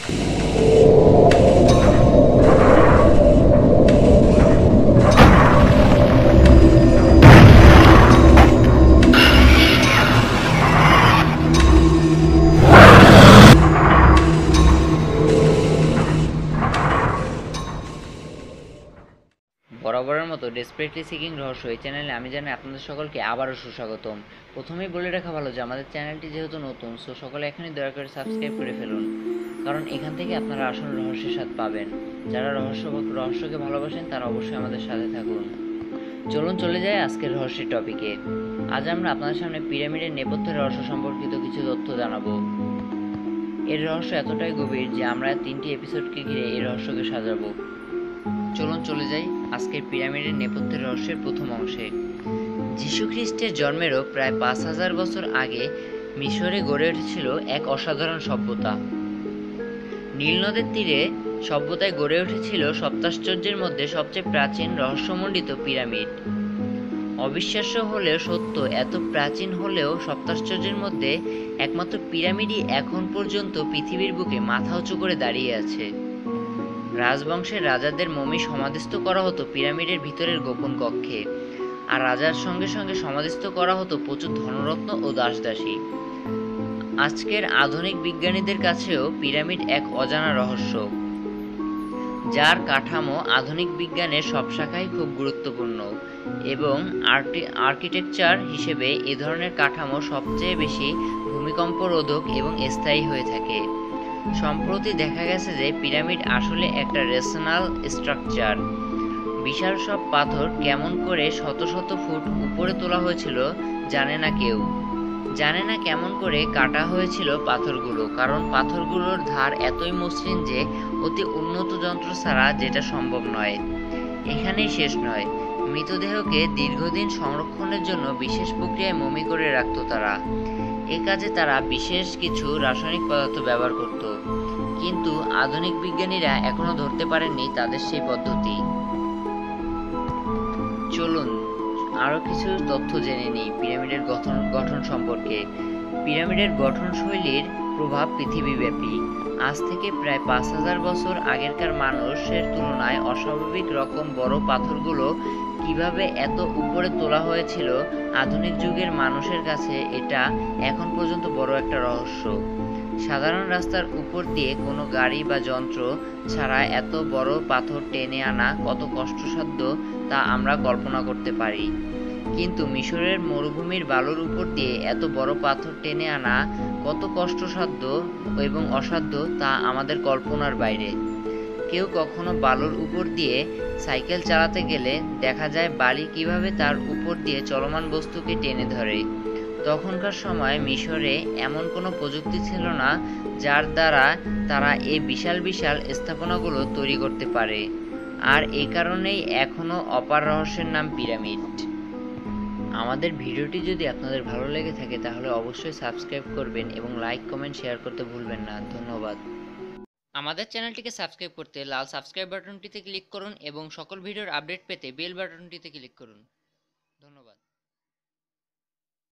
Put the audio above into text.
বরাবরের মতো desperately seeking রহস্য এই চ্যানেলে আমি জানি আপনাদের সকলকে আবারও সুস্বাগতম। প্রথমেই বলে রাখা ভালো যে আমাদের চ্যানেলটি যেহেতু নতুন, সো সকলে এখনই দয়া করে সাবস্ক্রাইব করে ফেলুন, কারণ এখান থেকে আপনারা আসল রহস্যের স্বাদ পাবেন। যারা রহস্যকে ভালোবাসেন তারা অবশ্যই আমাদের সাথে থাকুন। চলুন চলে যাই আজকের রহস্যের টপিকে। আজ আমরা আপনাদের সামনে পিরামিডের নেপথ্যের রহস্য সম্পর্কিত কিছু তথ্য জানাবো। এর রহস্য এতটাই গভীর যে আমরা 3টি এপিসোডকে ঘিরে এই রহস্যকে সাজাবো। চলুন চলে যাই আজকের পিরামিডের নেপথ্যের রহস্যের প্রথম অংশে। যীশু খ্রিস্টের জন্মেরও প্রায় 5000 বছর আগে মিশরে গড়ে উঠেছিল এক অসাধারণ সভ্যতা। নীল নদের তীরে সভ্যতায় গড়ে উঠেছিল সপ্তাশ্চর্যের মধ্যে সবচেয়ে প্রাচীন রহস্যমণ্ডিত পিরামিড। অবিশ্বাস্য হলেও সত্য, এত প্রাচীন হলেও সপ্তাশ্চর্যের মধ্যে একমাত্র পিরামিডই এখন পর্যন্ত পৃথিবীর বুকে মাথা উঁচু করে দাঁড়িয়ে আছে। রাজবংশের রাজাদের মমি সমাধিস্থ করা হতো পিরামিডের ভিতরের গোপন কক্ষে, আর রাজার সঙ্গে সঙ্গে সমাধিস্থ করা হতো প্রচুর ধনরত্ন ও দাসদাসী। আজকের আধুনিক বিজ্ঞানীদের কাছেও পিরামিড এক অজানা রহস্য, যার কাঠামো আধুনিক বিজ্ঞানের সব শাখায় খুব গুরুত্বপূর্ণ, এবং আর্কিটেকচার হিসেবে এ ধরনের কাঠামো সবচেয়ে বেশি ভূমিকম্প রোধক এবং স্থায়ী হয়ে থাকে। সম্প্রতি দেখা গেছে যে পিরামিড আসলে একটা রেশনাল স্ট্রাকচার। বিশাল সব পাথর কেমন করে শত শত ফুট উপরে তোলা হয়েছিল জানে না কেউ। জানে না কেমন করে কাটা হয়েছিল পাথরগুলো, কারণ পাথরগুলোর ধার এতই মসৃণ যে অতি উন্নত যন্ত্র ছাড়া যেটা সম্ভব নয়। এখানেই শেষ নয়, মৃতদেহকে দীর্ঘদিন সংরক্ষণের জন্য বিশেষ প্রক্রিয়ায় মমি করে রাখত তারা। এ কাজে তারা বিশেষ কিছু রাসায়নিক পদার্থ ব্যবহার করত, কিন্তু আধুনিক বিজ্ঞানীরা এখনো ধরতে পারেননি তাদের সেই পদ্ধতি। চলুন আরো কিছু তথ্য জেনে নিই পিরামিডের গঠন সম্পর্কে। পিরামিডের গঠনশৈলীর প্রভাব পৃথিবীব্যাপী। আজ থেকে প্রায় 5000 বছর আগেরকার মানুষের তুলনায় অস্বাভাবিক রকম বড় পাথরগুলো কিভাবে এত উপরে তোলা হয়েছিল, আধুনিক যুগের মানুষের কাছে এটা এখন পর্যন্ত বড় একটা রহস্য। সাধারণ রাস্তার উপর দিয়ে কোনো গাড়ি বা যন্ত্র ছাড়া এত বড় পাথর টেনে আনা কত কষ্টসাধ্য তা আমরা কল্পনা করতে পারি, কিন্তু মিশরের মরুভূমির বালুর উপর দিয়ে এত বড় পাথর টেনে আনা কত কষ্টসাধ্য এবং অসাধ্য তা আমাদের কল্পনার বাইরে। কেউ কখনো বালুর উপর দিয়ে সাইকেল চালাতে গেলে দেখা যায় বালি কিভাবে তার উপর দিয়ে চলমান বস্তুকে টেনে ধরে। তখনকার সময় মিশরে এমন কোনো প্রযুক্তি ছিল না যার দ্বারা তারা এই বিশাল বিশাল স্থাপনাগুলো তৈরি করতে পারে, আর এই কারণেই এখনো অপার রহস্যের নাম পিরামিড। আমাদের ভিডিওটি যদি আপনাদের ভালো লেগে থাকে তাহলে অবশ্যই সাবস্ক্রাইব করবেন এবং লাইক কমেন্ট শেয়ার করতে ভুলবেন না। ধন্যবাদ। আমাদের চ্যানেলটিকে সাবস্ক্রাইব করতে লাল সাবস্ক্রাইব বাটনটিতে ক্লিক করুন এবং সকল ভিডিওর আপডেট পেতে বেল বাটনটিতে ক্লিক করুন।